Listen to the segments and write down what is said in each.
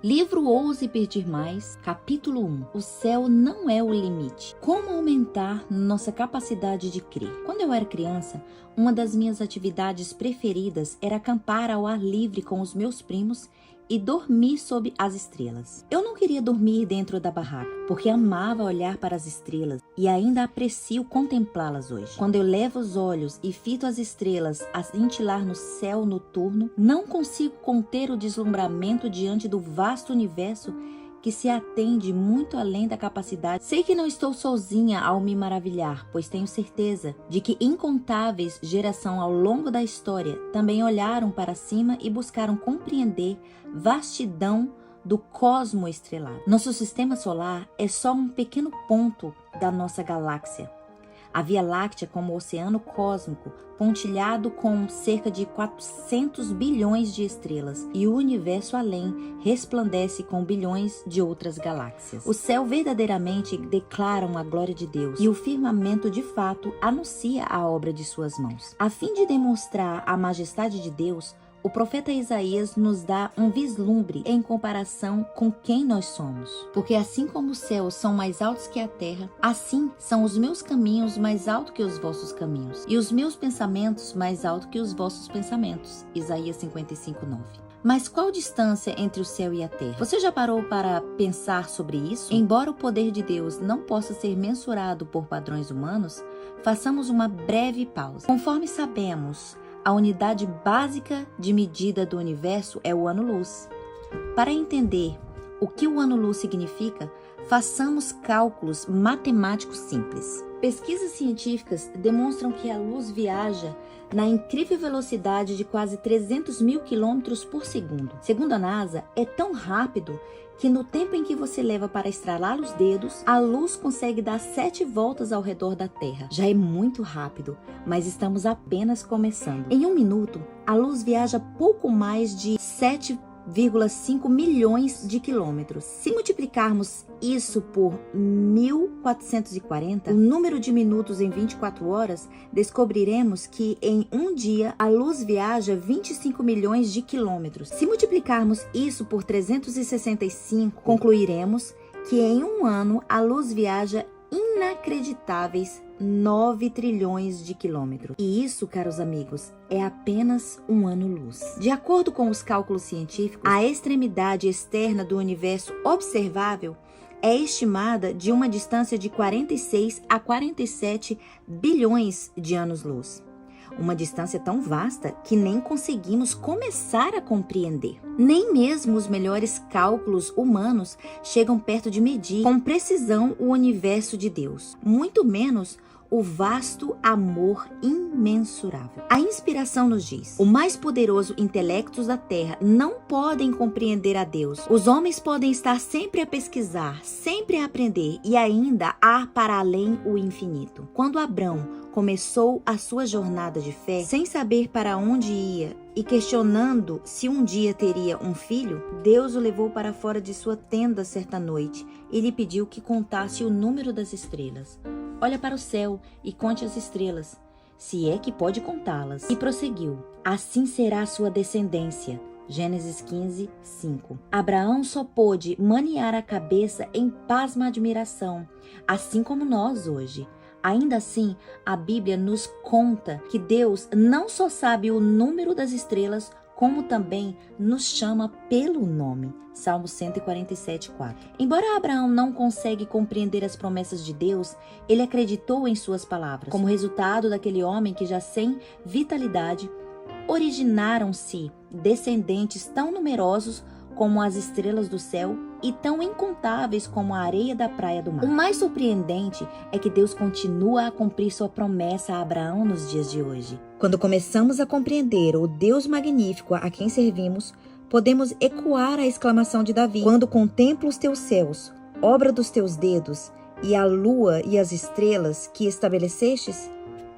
Livro Ouse Pedir Mais, capítulo 1. O céu não é o limite. Como aumentar nossa capacidade de crer? Quando eu era criança, uma das minhas atividades preferidas era acampar ao ar livre com os meus primos e dormir sob as estrelas. Eu não queria dormir dentro da barraca, porque amava olhar para as estrelas e ainda aprecio contemplá-las hoje. Quando eu levo os olhos e fito as estrelas a cintilar no céu noturno, não consigo conter o deslumbramento diante do vasto universo que se atende muito além da capacidade. Sei que não estou sozinha ao me maravilhar, pois tenho certeza de que incontáveis gerações ao longo da história também olharam para cima e buscaram compreender vastidão do cosmo estrelado. Nosso sistema solar é só um pequeno ponto da nossa galáxia. A Via Láctea, como o oceano cósmico, pontilhado com cerca de 400 bilhões de estrelas, e o universo além resplandece com bilhões de outras galáxias. O céu verdadeiramente declara a glória de Deus, e o firmamento de fato anuncia a obra de suas mãos. A fim de demonstrar a majestade de Deus, o profeta Isaías nos dá um vislumbre em comparação com quem nós somos. Porque assim como os céus são mais altos que a terra, assim são os meus caminhos mais altos que os vossos caminhos, e os meus pensamentos mais altos que os vossos pensamentos. Isaías 55:9. Mas qual distância entre o céu e a terra? Você já parou para pensar sobre isso? Embora o poder de Deus não possa ser mensurado por padrões humanos, façamos uma breve pausa. Conforme sabemos, a unidade básica de medida do universo é o ano-luz. Para entender o que o ano-luz significa, façamos cálculos matemáticos simples. Pesquisas científicas demonstram que a luz viaja na incrível velocidade de quase 300 mil quilômetros por segundo. Segundo a NASA, é tão rápido que no tempo em que você leva para estralar os dedos, a luz consegue dar 7 voltas ao redor da Terra. Já é muito rápido, mas estamos apenas começando. Em 1 minuto, a luz viaja pouco mais de 7,5 milhões de quilômetros. Se multiplicarmos isso por 1440, o número de minutos em 24 horas, descobriremos que em um dia a luz viaja 25 milhões de quilômetros. Se multiplicarmos isso por 365, concluiremos que em um ano a luz viaja inacreditáveis 9 trilhões de quilômetros. E isso, caros amigos, é apenas um ano-luz. De acordo com os cálculos científicos, a extremidade externa do universo observável é estimada de uma distância de 46 a 47 bilhões de anos-luz. Uma distância tão vasta que nem conseguimos começar a compreender. Nem mesmo os melhores cálculos humanos chegam perto de medir com precisão o universo de Deus, muito menos o vasto amor imensurável. A inspiração nos diz: o mais poderoso intelectos da terra não podem compreender a Deus. Os homens podem estar sempre a pesquisar, sempre a aprender, e ainda há para além o infinito. Quando Abrão começou a sua jornada de fé, sem saber para onde ia e questionando se um dia teria um filho, Deus o levou para fora de sua tenda certa noite e lhe pediu que contasse o número das estrelas. Olha para o céu e conte as estrelas, se é que pode contá-las. E prosseguiu: assim será a sua descendência. Gênesis 15:5. Abraão só pôde maniar a cabeça em pasma admiração, assim como nós hoje. Ainda assim, a Bíblia nos conta que Deus não só sabe o número das estrelas, como também nos chama pelo nome. Salmo 147:4. Embora Abraão não consegue compreender as promessas de Deus, ele acreditou em suas palavras. Como resultado daquele homem que já sem vitalidade, originaram-se descendentes tão numerosos como as estrelas do céu e tão incontáveis como a areia da praia do mar. O mais surpreendente é que Deus continua a cumprir sua promessa a Abraão nos dias de hoje. Quando começamos a compreender o Deus magnífico a quem servimos, podemos ecoar a exclamação de Davi: quando contemplo os teus céus, obra dos teus dedos, e a lua e as estrelas que estabelecestes,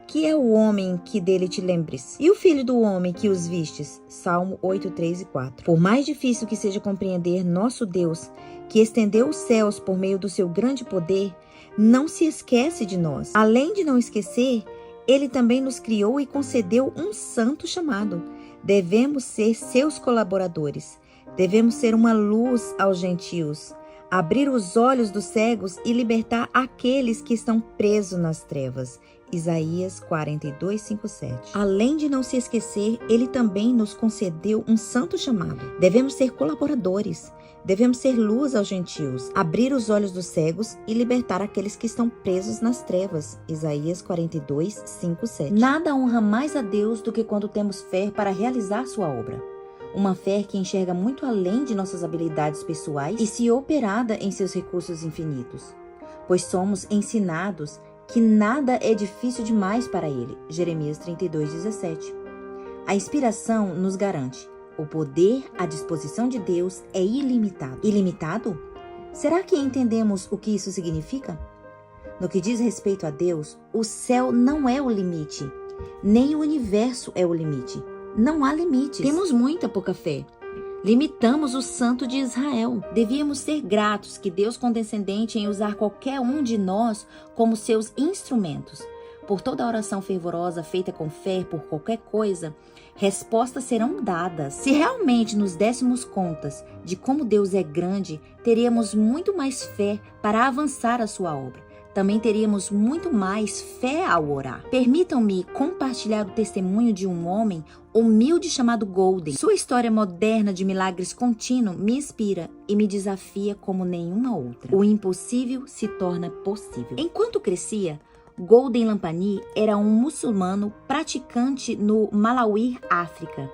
que é o homem que dele te lembres, e o filho do homem que os vistes. Salmo 8:3-4. Por mais difícil que seja compreender nosso Deus, que estendeu os céus por meio do seu grande poder, não se esquece de nós. Além de não esquecer, ele também nos criou e concedeu um santo chamado. Devemos ser seus colaboradores. Devemos ser uma luz aos gentios, abrir os olhos dos cegos e libertar aqueles que estão presos nas trevas. Isaías 42, 5, 7. Além de não se esquecer, ele também nos concedeu um santo chamado. Devemos ser colaboradores. Devemos ser luz aos gentios, abrir os olhos dos cegos e libertar aqueles que estão presos nas trevas. Isaías 42, 5, 7. Nada honra mais a Deus do que quando temos fé para realizar sua obra. Uma fé que enxerga muito além de nossas habilidades pessoais e se operada em seus recursos infinitos. Pois somos ensinados que nada é difícil demais para ele. Jeremias 32, 17. A inspiração nos garante: o poder à disposição de Deus é ilimitado. Ilimitado? Será que entendemos o que isso significa? No que diz respeito a Deus, o céu não é o limite, nem o universo é o limite. Não há limites. Temos muita pouca fé. Limitamos o Santo de Israel. Devíamos ser gratos que Deus condescendente em usar qualquer um de nós como seus instrumentos. Por toda oração fervorosa feita com fé por qualquer coisa, respostas serão dadas. Se realmente nos dessemos contas de como Deus é grande, teríamos muito mais fé para avançar a sua obra. Também teríamos muito mais fé ao orar. Permitam-me compartilhar o testemunho de um homem humilde chamado Golden. Sua história moderna de milagres contínuo me inspira e me desafia como nenhuma outra. O impossível se torna possível. Enquanto crescia, Golden Lampani era um muçulmano praticante no Malawi, África.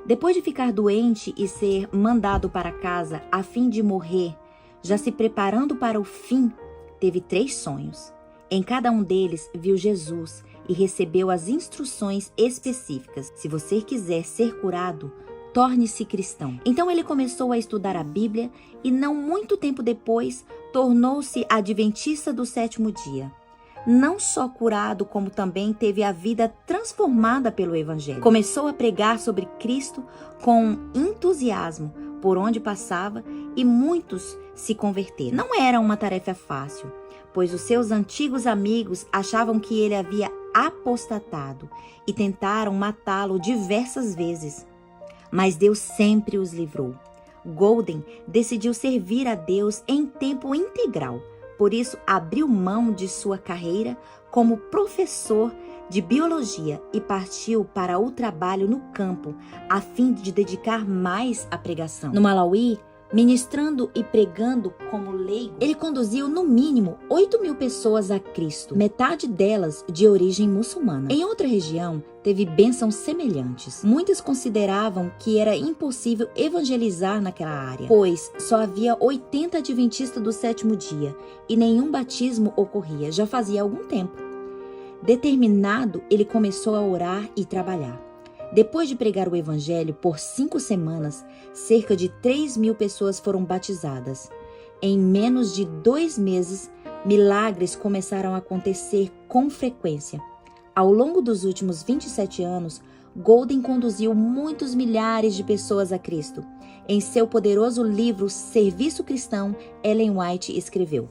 Depois de ficar doente e ser mandado para casa a fim de morrer, já se preparando para o fim, teve 3 sonhos. Em cada um deles viu Jesus e recebeu as instruções específicas. Se você quiser ser curado, torne-se cristão. Então ele começou a estudar a Bíblia e não muito tempo depois tornou-se adventista do 7º dia. Não só curado, como também teve a vida transformada pelo Evangelho. Começou a pregar sobre Cristo com entusiasmo por onde passava e muitos se converteram. Não era uma tarefa fácil, pois os seus antigos amigos achavam que ele havia apostatado e tentaram matá-lo diversas vezes. Mas Deus sempre os livrou. Golden decidiu servir a Deus em tempo integral. Por isso, abriu mão de sua carreira como professor de biologia e partiu para o trabalho no campo, a fim de dedicar mais à pregação. No Malawi, ministrando e pregando como leigo, ele conduziu no mínimo 8.000 pessoas a Cristo, metade delas de origem muçulmana. Em outra região, teve bênçãos semelhantes. Muitos consideravam que era impossível evangelizar naquela área, pois só havia 80 adventistas do 7º dia e nenhum batismo ocorria, já fazia algum tempo. Determinado, ele começou a orar e trabalhar. Depois de pregar o evangelho por 5 semanas, cerca de 3.000 pessoas foram batizadas. Em menos de 2 meses, milagres começaram a acontecer com frequência. Ao longo dos últimos 27 anos, Golden conduziu muitos milhares de pessoas a Cristo. Em seu poderoso livro Serviço Cristão, Ellen White escreveu: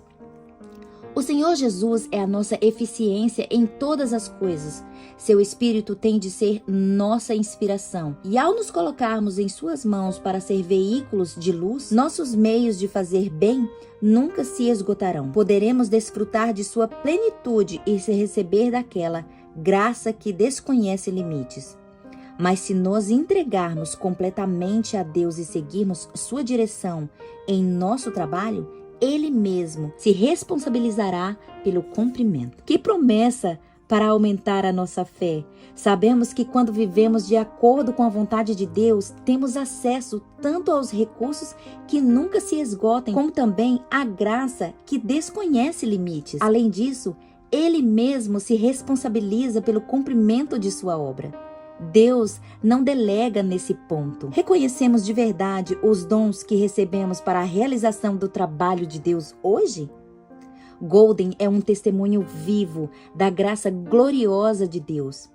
O Senhor Jesus é a nossa eficiência em todas as coisas. Seu Espírito tem de ser nossa inspiração. E ao nos colocarmos em suas mãos para ser veículos de luz, nossos meios de fazer bem nunca se esgotarão. Poderemos desfrutar de sua plenitude e se receber daquela graça que desconhece limites. Mas se nos entregarmos completamente a Deus e seguirmos sua direção em nosso trabalho, Ele mesmo se responsabilizará pelo cumprimento. Que promessa para aumentar a nossa fé! Sabemos que quando vivemos de acordo com a vontade de Deus, temos acesso tanto aos recursos que nunca se esgotem, como também à graça que desconhece limites. Além disso, Ele mesmo se responsabiliza pelo cumprimento de sua obra. Deus não delega nesse ponto. Reconhecemos de verdade os dons que recebemos para a realização do trabalho de Deus hoje? Golden é um testemunho vivo da graça gloriosa de Deus,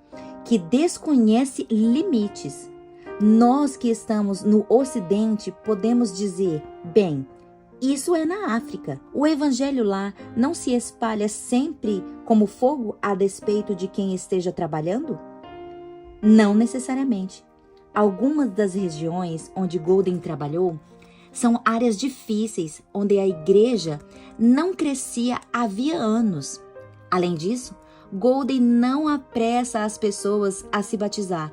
que desconhece limites. Nós que estamos no Ocidente podemos dizer, bem, isso é na África. O evangelho lá não se espalha sempre como fogo a despeito de quem esteja trabalhando? Não necessariamente. Algumas das regiões onde Golden trabalhou são áreas difíceis, onde a igreja não crescia havia anos. Além disso, Golden não apressa as pessoas a se batizar.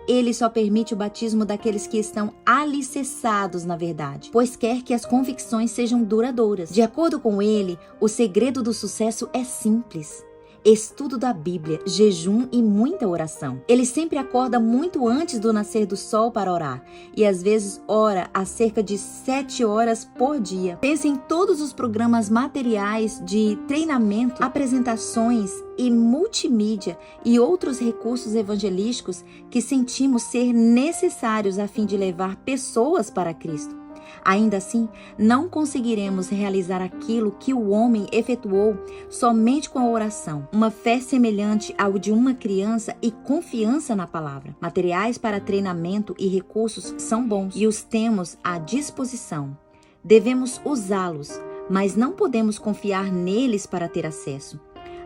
Ele só permite o batismo daqueles que estão alicerçados na verdade, pois quer que as convicções sejam duradouras. De acordo com ele, o segredo do sucesso é simples: estudo da Bíblia, jejum e muita oração. Ele sempre acorda muito antes do nascer do sol para orar e às vezes ora a cerca de 7 horas por dia. Pense em todos os programas materiais de treinamento, apresentações e multimídia e outros recursos evangelísticos que sentimos ser necessários a fim de levar pessoas para Cristo. Ainda assim, não conseguiremos realizar aquilo que o homem efetuou somente com a oração, uma fé semelhante ao de uma criança e confiança na palavra. Materiais para treinamento e recursos são bons e os temos à disposição. Devemos usá-los, mas não podemos confiar neles para ter acesso.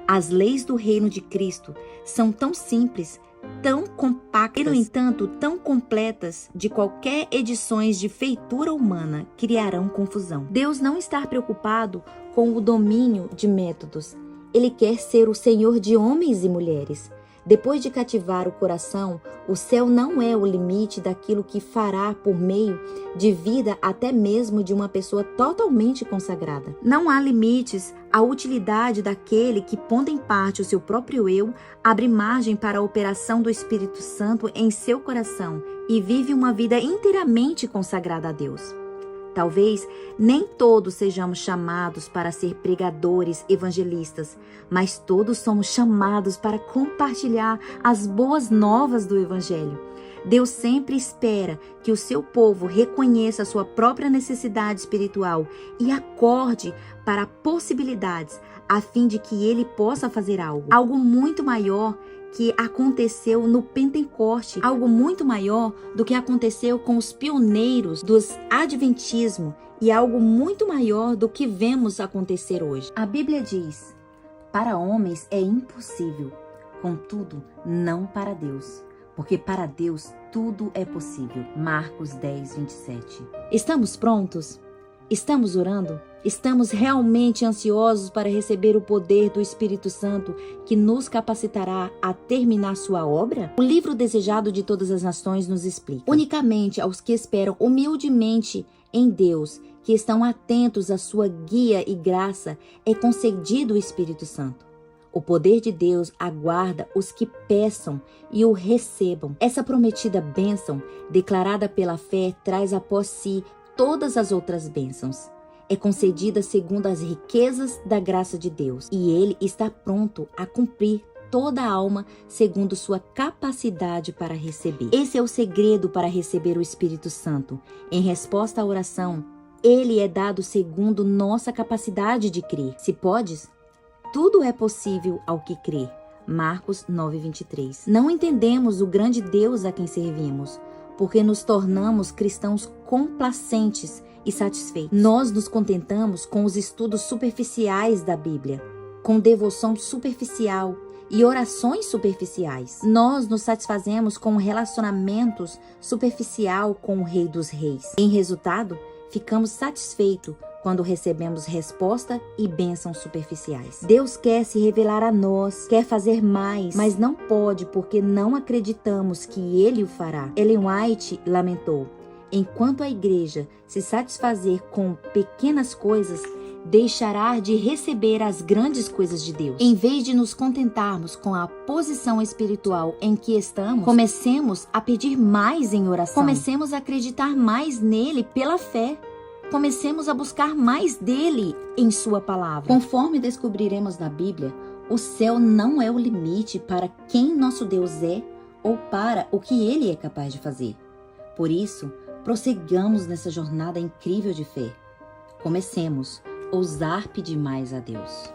As leis do reino de Cristo são tão simples, tão compactas e, no entanto, tão completas de qualquer edições de feitura humana criarão confusão. Deus não está preocupado com o domínio de métodos. Ele quer ser o Senhor de homens e mulheres. Depois de cativar o coração, o céu não é o limite daquilo que fará por meio de vida até mesmo de uma pessoa totalmente consagrada. Não há limites à utilidade daquele que, pondo em parte o seu próprio eu, abre margem para a operação do Espírito Santo em seu coração e vive uma vida inteiramente consagrada a Deus. Talvez nem todos sejamos chamados para ser pregadores, evangelistas, mas todos somos chamados para compartilhar as boas novas do Evangelho. Deus sempre espera que o seu povo reconheça a sua própria necessidade espiritual e acorde para possibilidades, a fim de que ele possa fazer algo muito maior que aconteceu no Pentecoste, algo muito maior do que aconteceu com os pioneiros dos Adventismo e algo muito maior do que vemos acontecer hoje. A Bíblia diz: para homens é impossível, contudo não para Deus, porque para Deus tudo é possível. Marcos 10, 27. Estamos prontos? Estamos orando? Estamos realmente ansiosos para receber o poder do Espírito Santo que nos capacitará a terminar sua obra? O livro Desejado de Todas as Nações nos explica: unicamente aos que esperam humildemente em Deus, que estão atentos à sua guia e graça, é concedido o Espírito Santo. O poder de Deus aguarda os que peçam e o recebam. Essa prometida bênção, declarada pela fé, traz após si todas as outras bênçãos. É concedida segundo as riquezas da graça de Deus, e Ele está pronto a cumprir toda a alma segundo sua capacidade para receber. Esse é o segredo para receber o Espírito Santo. Em resposta à oração, Ele é dado segundo nossa capacidade de crer. Se podes, tudo é possível ao que crê. Marcos 9, 23. Não entendemos o grande Deus a quem servimos, porque nos tornamos cristãos complacentes e satisfeitos. Nós nos contentamos com os estudos superficiais da Bíblia, com devoção superficial e orações superficiais. Nós nos satisfazemos com relacionamentos superficial com o Rei dos Reis. Em resultado, ficamos satisfeitos quando recebemos resposta e bênçãos superficiais. Deus quer se revelar a nós, quer fazer mais, mas não pode porque não acreditamos que Ele o fará. Ellen White lamentou: enquanto a igreja se satisfazer com pequenas coisas, deixará de receber as grandes coisas de Deus. Em vez de nos contentarmos com a posição espiritual em que estamos, comecemos a pedir mais em oração. Comecemos a acreditar mais nele pela fé. Comecemos a buscar mais dele em sua palavra. Conforme descobriremos na Bíblia, o céu não é o limite para quem nosso Deus é ou para o que ele é capaz de fazer. Por isso, prossigamos nessa jornada incrível de fé. Comecemos a ousar pedir mais a Deus.